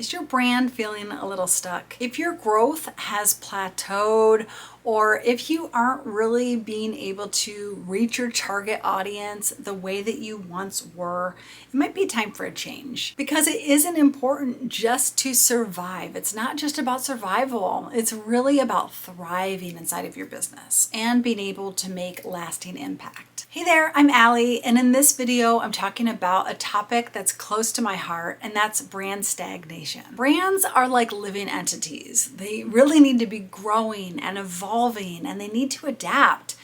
Is your brand feeling a little stuck? If your growth has plateaued, or if you aren't really being able to reach your target audience the way that you once were, it might be time for a change. Because it isn't important just to survive. It's not just about survival. It's really about thriving inside of your business and being able to make lasting impact. Hey there, I'm Alli, and in this video, I'm talking about a topic that's close to my heart, and that's brand stagnation. Brands are like living entities. They really need to be growing and evolving, and they need to adapt.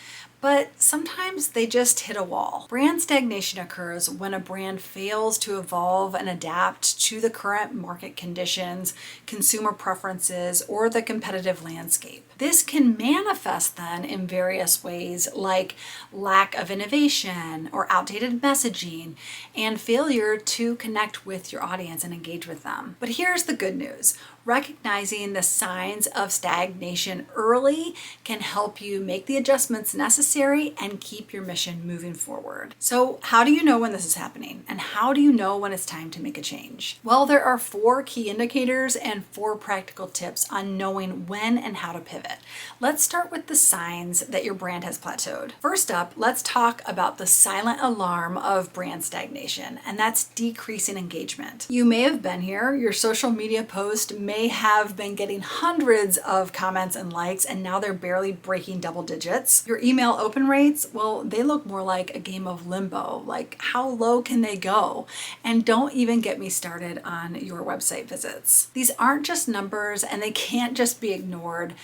But sometimes they just hit a wall. Brand stagnation occurs when a brand fails to evolve and adapt to the current market conditions, consumer preferences, or the competitive landscape. This can manifest then in various ways, like lack of innovation or outdated messaging and failure to connect with your audience and engage with them. But here's the good news. Recognizing the signs of stagnation early can help you make the adjustments necessary and keep your mission moving forward. So how do you know when this is happening? And how do you know when it's time to make a change? Well, there are 4 key indicators and 4 practical tips on knowing when and how to pivot. Let's start with the signs that your brand has plateaued. First up, let's talk about the silent alarm of brand stagnation, and that's decreasing engagement. You may have been here. Your social media post may have been getting hundreds of comments and likes, and now they're barely breaking double digits. Your email open rates, well, they look more like a game of limbo. Like, how low can they go? And don't even get me started on your website visits. These aren't just numbers, and they can't just be ignored.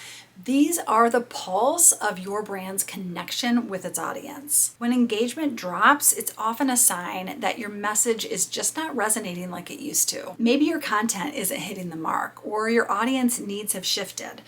These are the pulse of your brand's connection with its audience. When engagement drops, it's often a sign that your message is just not resonating like it used to. Maybe your content isn't hitting the mark, or your audience needs have shifted.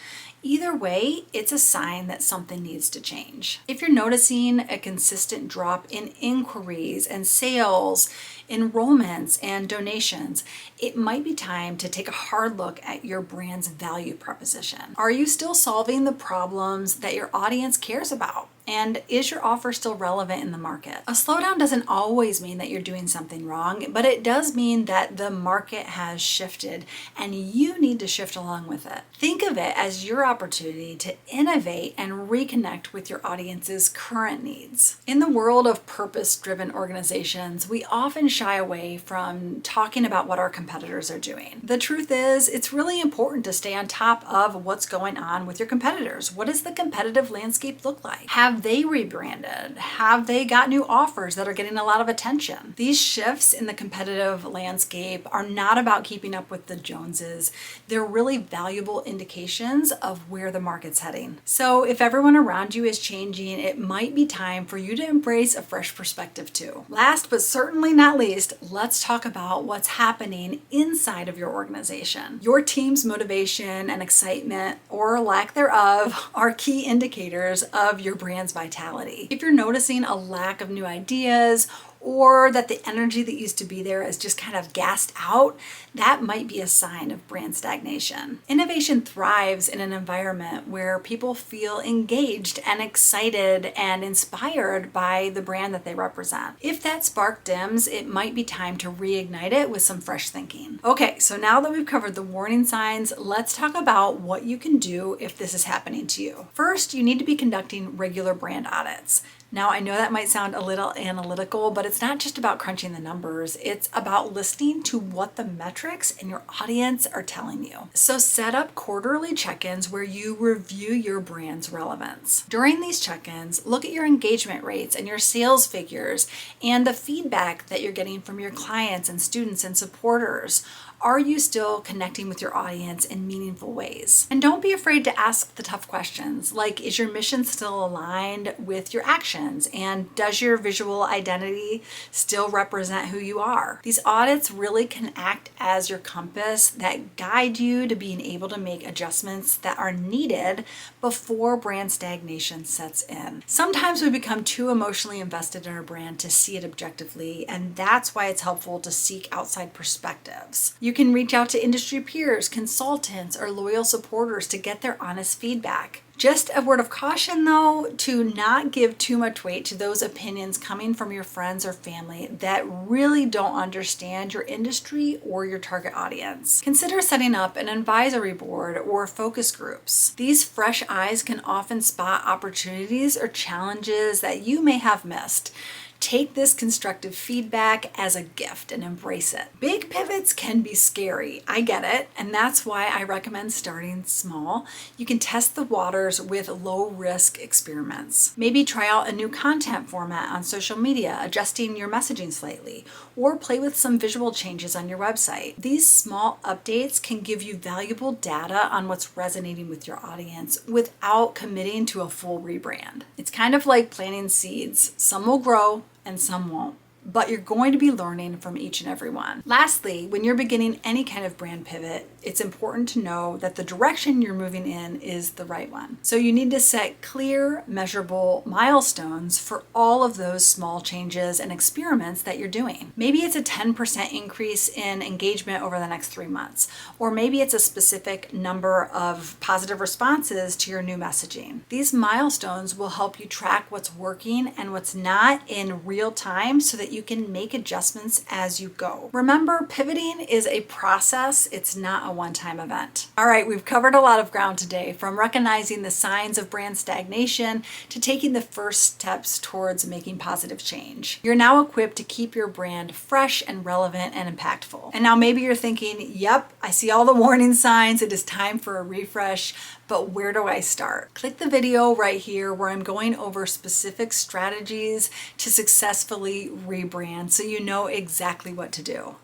Either way, it's a sign that something needs to change. If you're noticing a consistent drop in inquiries and sales, enrollments, and donations, it might be time to take a hard look at your brand's value proposition. Are you still solving the problems that your audience cares about? And is your offer still relevant in the market? A slowdown doesn't always mean that you're doing something wrong, but it does mean that the market has shifted and you need to shift along with it. Think of it as your opportunity to innovate and reconnect with your audience's current needs. In the world of purpose-driven organizations, we often shy away from talking about what our competitors are doing. The truth is, it's really important to stay on top of what's going on with your competitors. What does the competitive landscape look like? Have they rebranded? Have they got new offers that are getting a lot of attention? These shifts in the competitive landscape are not about keeping up with the Joneses. They're really valuable indications of where the market's heading. So if everyone around you is changing, it might be time for you to embrace a fresh perspective too. Last but certainly not least, let's talk about what's happening inside of your organization. Your team's motivation and excitement, or lack thereof, are key indicators of your brand's vitality. If you're noticing a lack of new ideas, or that the energy that used to be there is just kind of gassed out, that might be a sign of brand stagnation. Innovation thrives in an environment where people feel engaged and excited and inspired by the brand that they represent. If that spark dims, it might be time to reignite it with some fresh thinking. Okay, so now that we've covered the warning signs, let's talk about what you can do if this is happening to you. First, you need to be conducting regular brand audits. Now, I know that might sound a little analytical, but it's not just about crunching the numbers. It's about listening to what the metrics and your audience are telling you. So set up quarterly check-ins where you review your brand's relevance. During these check-ins, look at your engagement rates and your sales figures and the feedback that you're getting from your clients and students and supporters. Are you still connecting with your audience in meaningful ways? And don't be afraid to ask the tough questions, like, is your mission still aligned with your actions? And does your visual identity still represent who you are? These audits really can act as your compass that guide you to being able to make adjustments that are needed before brand stagnation sets in. Sometimes we become too emotionally invested in our brand to see it objectively, and that's why it's helpful to seek outside perspectives. You can reach out to industry peers, consultants, or loyal supporters to get their honest feedback. Just a word of caution though, to not give too much weight to those opinions coming from your friends or family that really don't understand your industry or your target audience. Consider setting up an advisory board or focus groups. These fresh eyes can often spot opportunities or challenges that you may have missed. Take this constructive feedback as a gift and embrace it. Big pivots can be scary. I get it. And that's why I recommend starting small. You can test the waters with low risk experiments. Maybe try out a new content format on social media, adjusting your messaging slightly, or play with some visual changes on your website. These small updates can give you valuable data on what's resonating with your audience without committing to a full rebrand. It's kind of like planting seeds. Some will grow, and some won't. But you're going to be learning from each and every one. Lastly, when you're beginning any kind of brand pivot, it's important to know that the direction you're moving in is the right one. So you need to set clear, measurable milestones for all of those small changes and experiments that you're doing. Maybe it's a 10% increase in engagement over the next 3 months, or maybe it's a specific number of positive responses to your new messaging. These milestones will help you track what's working and what's not in real time so that you can make adjustments as you go. Remember, pivoting is a process, it's not a one-time event. All right, we've covered a lot of ground today, from recognizing the signs of brand stagnation to taking the first steps towards making positive change. You're now equipped to keep your brand fresh and relevant and impactful. And now maybe you're thinking, yep, I see all the warning signs, it is time for a refresh, but where do I start? Click the video right here where I'm going over specific strategies to successfully rebrand so you know exactly what to do.